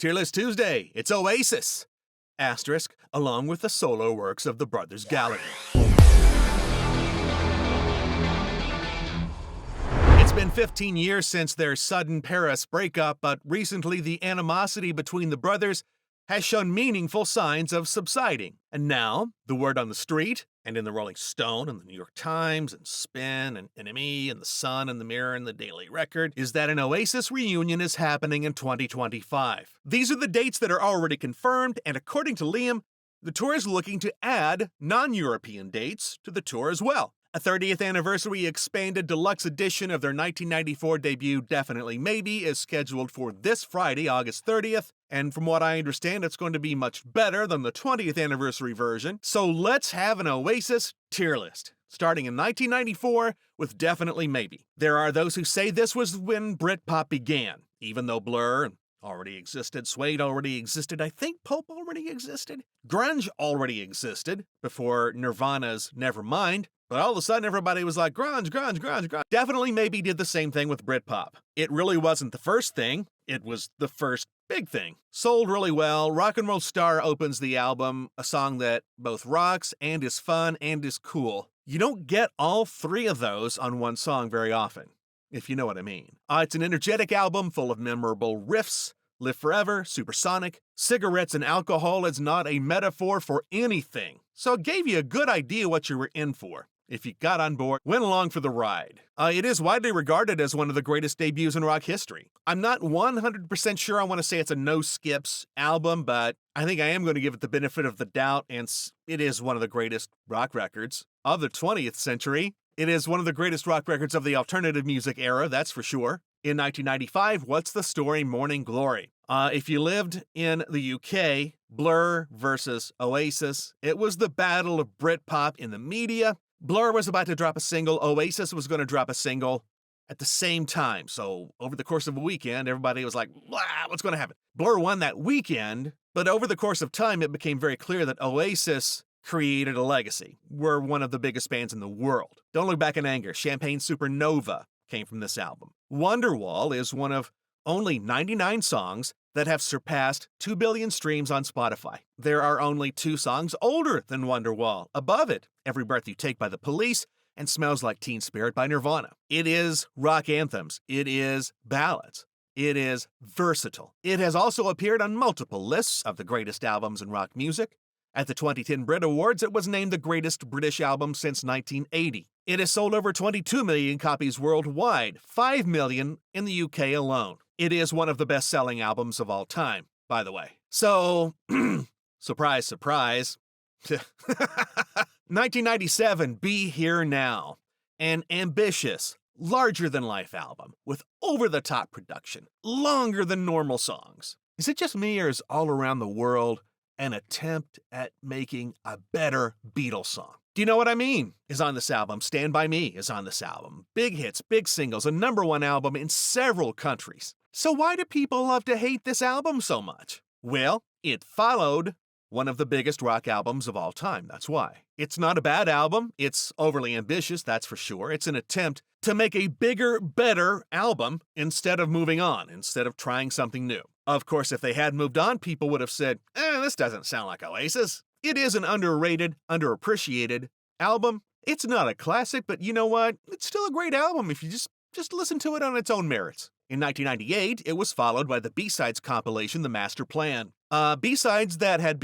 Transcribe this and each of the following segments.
Tier List Tuesday, it's Oasis! Asterisk, along with the solo works of the brothers Gallagher. It's been 15 years since their sudden Paris breakup, but recently the animosity between the brothers has shown meaningful signs of subsiding. And now, the word on the street, and in the Rolling Stone, and the New York Times, and Spin, and NME, and The Sun, and The Mirror, and The Daily Record, is that an Oasis reunion is happening in 2025. These are the dates that are already confirmed, and according to Liam, the tour is looking to add non-European dates to the tour as well. A 30th anniversary expanded deluxe edition of their 1994 debut, Definitely Maybe, is scheduled for this Friday, August 30th, and from what I understand, it's going to be much better than the 20th anniversary version. So let's have an Oasis tier list, starting in 1994 with Definitely Maybe. There are those who say this was when Britpop began, even though Blur already existed, Suede already existed, I think Pope already existed, grunge already existed before Nirvana's Nevermind. But all of a sudden, everybody was like, grunge, grunge, grunge, grunge. Definitely Maybe did the same thing with Britpop. It really wasn't the first thing. It was the first big thing. Sold really well. Rock and Roll Star opens the album, a song that both rocks and is fun and is cool. You don't get all three of those on one song very often, if you know what I mean. It's an energetic album full of memorable riffs. Live Forever, Supersonic, cigarettes and alcohol is not a metaphor for anything. So it gave you a good idea what you were in for. If you got on board, went along for the ride. It is widely regarded as one of the greatest debuts in rock history. I'm not 100% sure I want to say it's a no-skips album, but I think I am going to give it the benefit of the doubt, and it is one of the greatest rock records of the 20th century. It is one of the greatest rock records of the alternative music era, that's for sure. In 1995, What's the Story? Morning Glory. If you lived in the UK, Blur versus Oasis, it was the battle of Britpop in the media. Blur was about to drop a single, Oasis was going to drop a single at the same time. So over the course of a weekend, everybody was like, what's going to happen? Blur won that weekend, but over the course of time, it became very clear that Oasis created a legacy. We're one of the biggest bands in the world. Don't Look Back in Anger, Champagne Supernova came from this album. Wonderwall is one of only 99 songs that have surpassed 2 billion streams on Spotify. There are only 2 songs older than Wonderwall. Above it, Every Breath You Take by The Police and Smells Like Teen Spirit by Nirvana. It is rock anthems. It is ballads. It is versatile. It has also appeared on multiple lists of the greatest albums in rock music. At the 2010 Brit Awards, it was named the greatest British album since 1980. It has sold over 22 million copies worldwide, 5 million in the UK alone. It is one of the best-selling albums of all time, by the way. So, surprise, surprise. 1997, Be Here Now. An ambitious, larger-than-life album with over-the-top production, longer than normal songs. Is it just me, or is All Around the World an attempt at making a better Beatles song? Do you know what I mean? Is on this album. Stand By Me is on this album. Big hits, big singles, a #1 album in several countries. So why do people love to hate this album so much? Well, it followed one of the biggest rock albums of all time, that's why. It's not a bad album, it's overly ambitious, that's for sure. It's an attempt to make a bigger, better album instead of moving on, instead of trying something new. Of course, if they had moved on, people would have said, this doesn't sound like Oasis. It is an underrated, underappreciated album. It's not a classic, but you know what? It's still a great album if you just listen to it on its own merits. In 1998, it was followed by the B-Sides compilation, The Masterplan. B-Sides that had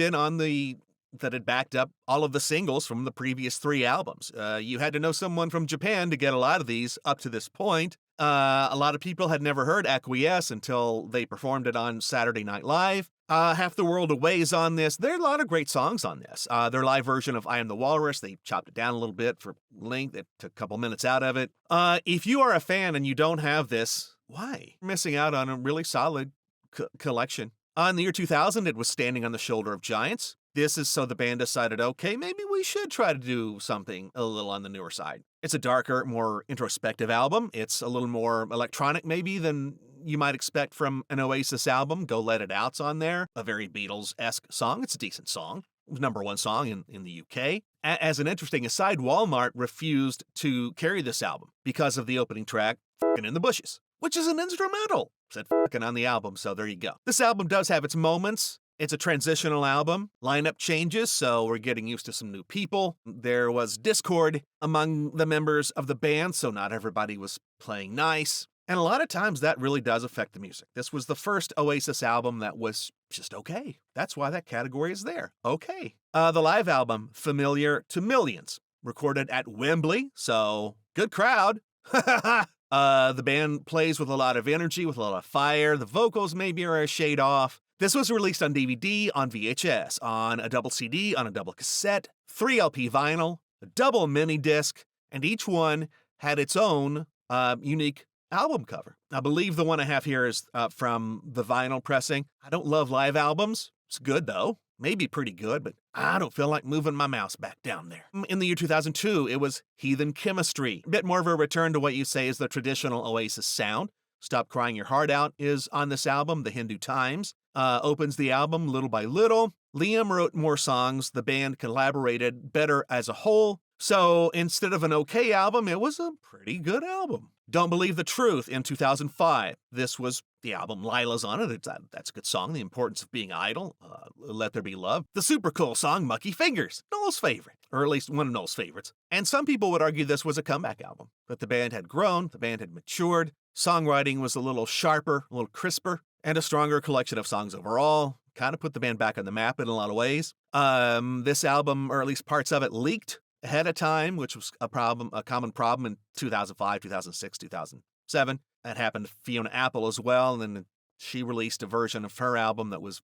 backed up all of the singles from the previous 3 albums. You had to know someone from Japan to get a lot of these up to this point. A lot of people had never heard Acquiesce until they performed it on Saturday Night Live. Half the World Away is on this. There are a lot of great songs on this. Their live version of I Am the Walrus, they chopped it down a little bit for length. It took a couple minutes out of it. If you are a fan and you don't have this, why? You're missing out on a really solid collection. In the year 2000, it was Standing on the Shoulder of Giants. This is so the band decided, okay, maybe we should try to do something a little on the newer side. It's a darker, more introspective album. It's a little more electronic maybe than you might expect from an Oasis album. Go Let It Out's on there, a very Beatles-esque song. It's a decent song. It was #1 song in the UK. As an interesting aside, Walmart refused to carry this album because of the opening track, In the Bushes. which is an instrumental. Said fucking on the album, so there you go. This album does have its moments. It's a transitional album. Lineup changes, so we're getting used to some new people. There was discord among the members of the band, so not everybody was playing nice. And a lot of times that really does affect the music. This was the first Oasis album that was just okay. That's why that category is there. Okay. The live album, Familiar to Millions, recorded at Wembley, so good crowd. The band plays with a lot of energy, with a lot of fire. The vocals maybe are a shade off. This was released on DVD, on VHS, on a double CD, on a double cassette, 3 LP vinyl, a double mini disc, and each one had its own unique album cover. I believe the one I have here is from the vinyl pressing. I don't love live albums. It's good, though. Maybe pretty good, but I don't feel like moving my mouse back down there. In the year 2002, it was Heathen Chemistry. A bit more of a return to what you say is the traditional Oasis sound. Stop Crying Your Heart Out is on this album. The Hindu Times opens the album little by little. Liam wrote more songs. The band collaborated better as a whole. So instead of an okay album, it was a pretty good album. Don't Believe the Truth in 2005. This was the album. Lila's on it. That's a good song. The Importance of Being Idle. Let There Be Love. The super cool song, Mucky Fingers. Noel's favorite, or at least one of Noel's favorites. And some people would argue this was a comeback album. That the band had grown, the band had matured. Songwriting was a little sharper, a little crisper, and a stronger collection of songs overall. Kind of put the band back on the map in a lot of ways. This album, or at least parts of it, leaked ahead of time, which was a common problem in 2005, 2006, 2007. That happened to Fiona Apple as well, and then she released a version of her album that was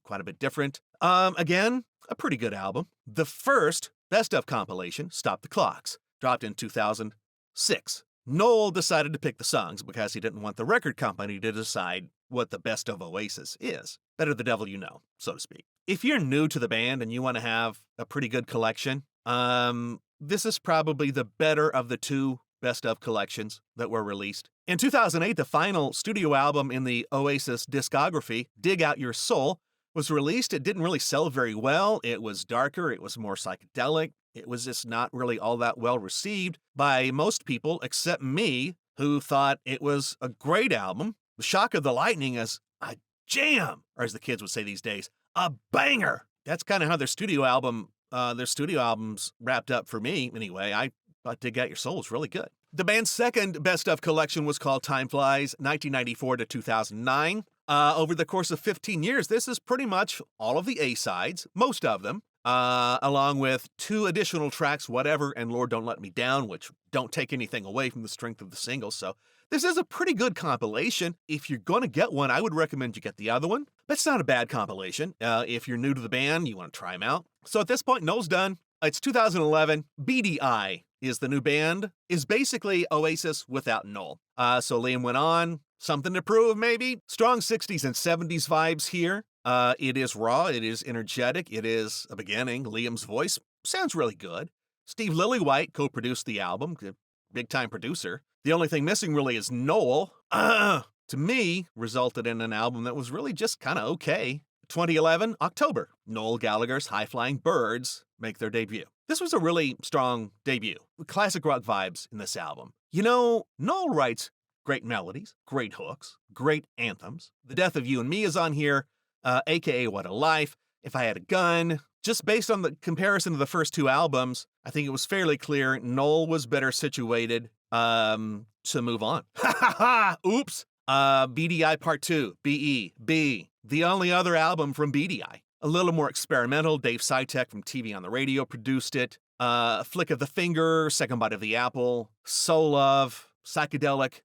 quite a bit different. Again, a pretty good album. The first Best Of compilation, Stop the Clocks, dropped in 2006. Noel decided to pick the songs because he didn't want the record company to decide what the best of Oasis is. Better the devil you know, so to speak. If you're new to the band and you want to have a pretty good collection, this is probably the better of the 2 best of collections that were released. In 2008, the final studio album in the Oasis discography, Dig Out Your Soul, was released. It didn't really sell very well. It was darker. It was more psychedelic. It was just not really all that well received by most people except me, who thought it was a great album. The Shock of the Lightning is a jam, or as the kids would say these days, a banger. That's kind of how their studio albums wrapped up for me anyway. I thought Dig Out Your Soul was really good. The band's second best of collection was called Time Flies, 1994 to 2009. Over the course of 15 years, this is pretty much all of the A-sides, most of them, along with 2 additional tracks, Whatever and Lord Don't Let Me Down, which don't take anything away from the strength of the singles. So this is a pretty good compilation. If you're going to get one, I would recommend you get the other one. But it's not a bad compilation. If you're new to the band, you want to try them out. So at this point, Noel's done. It's 2011. Beady is the new band, is basically Oasis without Noel. So Liam went on. Something to prove, maybe? Strong 60s and 70s vibes here. It is raw, it is energetic, it is a beginning. Liam's voice sounds really good. Steve Lillywhite co-produced the album, big-time producer. The only thing missing really is Noel. To me, resulted in an album that was really just kind of okay. 2011, October, Noel Gallagher's High Flying Birds make their debut. This was a really strong debut, with classic rock vibes in this album. You know, Noel writes great melodies, great hooks, great anthems. The Death of You and Me is on here, aka What a Life, If I Had a Gun. Just based on the comparison of the first 2 albums, I think it was fairly clear Noel was better situated to move on. Ha ha ha! Oops! BDI Part 2, B.E.B. The only other album from BDI. A little more experimental. Dave Sitek from TV on the Radio produced it. Flick of the Finger, Second Bite of the Apple, Soul Love, psychedelic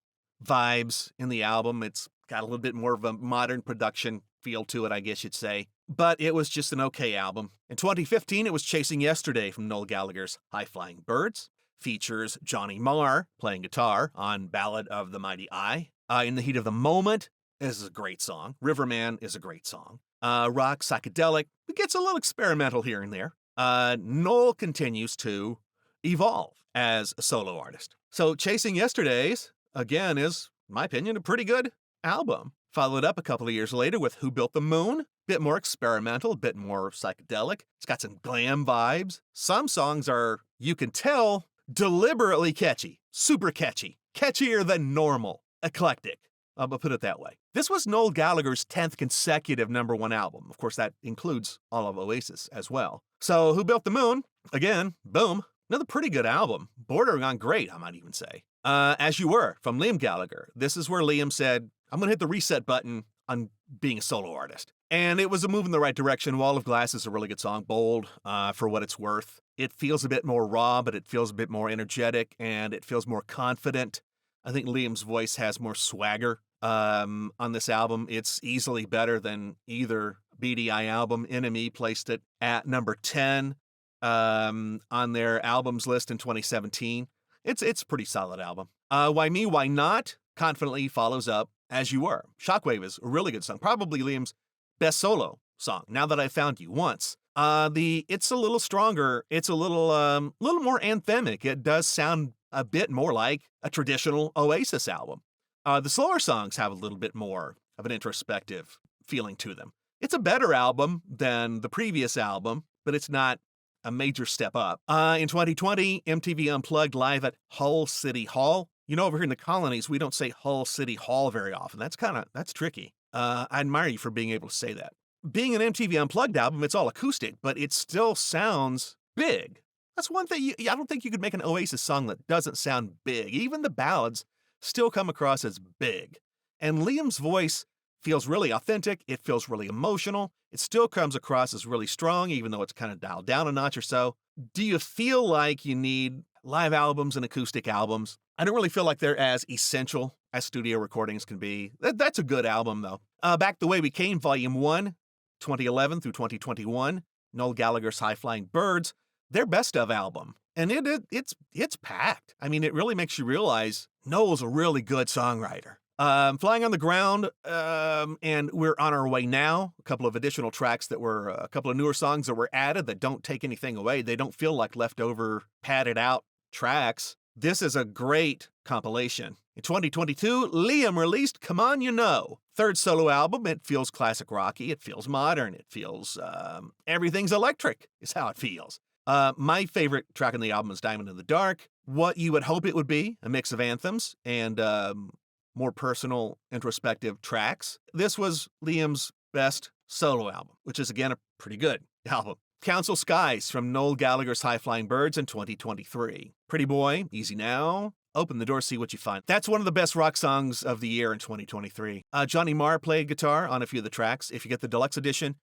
vibes in the album. It's got a little bit more of a modern production feel to it, I guess you'd say. But it was just an okay album. In 2015, it was Chasing Yesterday from Noel Gallagher's High Flying Birds. Features Johnny Marr playing guitar on Ballad of the Mighty Eye. In the Heat of the Moment, this is a great song. Riverman is a great song. Rock, psychedelic. It gets a little experimental here and there. Noel continues to evolve as a solo artist. So Chasing Yesterdays, again, is, in my opinion, a pretty good album. Followed up a couple of years later with Who Built the Moon? Bit more experimental, bit more psychedelic. It's got some glam vibes. Some songs are, you can tell, deliberately catchy. Super catchy. Catchier than normal. eclectic. I'll put it that way. This was Noel Gallagher's 10th consecutive #1 album. Of course, that includes all of Oasis as well. So, Who Built the Moon? Again, boom. Another pretty good album. Bordering on great, I might even say. As You Were, from Liam Gallagher. This is where Liam said, I'm going to hit the reset button on being a solo artist. And it was a move in the right direction. Wall of Glass is a really good song. Bold, for what it's worth. It feels a bit more raw, but it feels a bit more energetic, and it feels more confident. I think Liam's voice has more swagger on this album. It's easily better than either Beady album. NME placed it at number 10 on their albums list in 2017. It's a pretty solid album. Why Me, Why Not confidently follows up As You Were. Shockwave is a really good song. Probably Liam's best solo song, Now That I Found You Once. It's a little stronger. It's a little more anthemic. It does sound a bit more like a traditional Oasis album. The slower songs have a little bit more of an introspective feeling to them. It's a better album than the previous album, but it's not a major step up. In 2020, MTV Unplugged live at Hull City Hall. You know, over here in the colonies, we don't say Hull City Hall very often. That's tricky. I admire you for being able to say that. Being an MTV Unplugged album, it's all acoustic, but it still sounds big. That's one thing. I don't think you could make an Oasis song that doesn't sound big. Even the ballads still come across as big. And Liam's voice feels really authentic. It feels really emotional. It still comes across as really strong, even though it's kind of dialed down a notch or so. Do you feel like you need live albums and acoustic albums? I don't really feel like they're as essential as studio recordings can be. That's a good album, though. Back the Way We Came, Volume 1, 2011 through 2021, Noel Gallagher's High Flying Birds, their best of album. And it's packed. I mean, it really makes you realize Noel's a really good songwriter. Flying on the Ground, and We're on Our Way Now, a couple of additional tracks that were, a couple of newer songs that were added that don't take anything away. They don't feel like leftover, padded out tracks. This is a great compilation. In 2022, Liam released Come On You Know, third solo album. It feels classic rocky. It feels modern. It feels, everything's electric is how it feels. My favorite track on the album is Diamond in the Dark. What you would hope it would be, a mix of anthems and, more personal, introspective tracks. This was Liam's best solo album, which is, again, a pretty good album. Council Skies from Noel Gallagher's High Flying Birds in 2023. Pretty Boy, Easy Now, Open the Door, See What You Find. That's one of the best rock songs of the year in 2023. Johnny Marr played guitar on a few of the tracks. If you get the deluxe edition,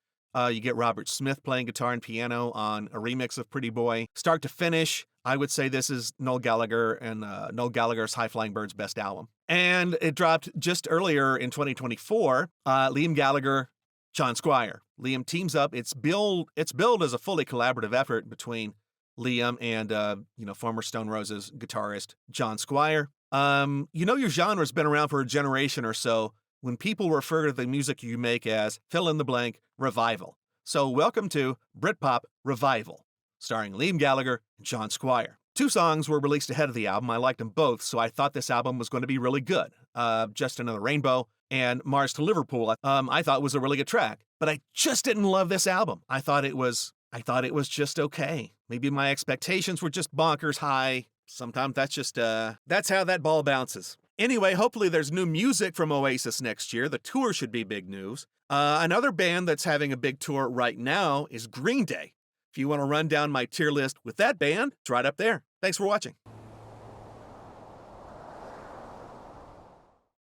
you get Robert Smith playing guitar and piano on a remix of Pretty Boy. Start to finish, I would say this is Noel Gallagher and Noel Gallagher's High Flying Birds' best album. And it dropped just earlier in 2024, Liam Gallagher, John Squire. Liam teams up. It's billed as a fully collaborative effort between Liam and, former Stone Roses guitarist John Squire. Your genre's been around for a generation or so when people refer to the music you make as fill in the blank revival. So welcome to Britpop Revival, starring Liam Gallagher and John Squire. 2 songs were released ahead of the album. I liked them both, so I thought this album was going to be really good. Just Another Rainbow and Mars to Liverpool, I thought was a really good track, but I just didn't love this album. I thought it was just okay. Maybe my expectations were just bonkers high. Sometimes that's how that ball bounces. Anyway, hopefully there's new music from Oasis next year. The tour should be big news. Another band that's having a big tour right now is Green Day. If you want to run down my tier list with that band, it's right up there. Thanks for watching.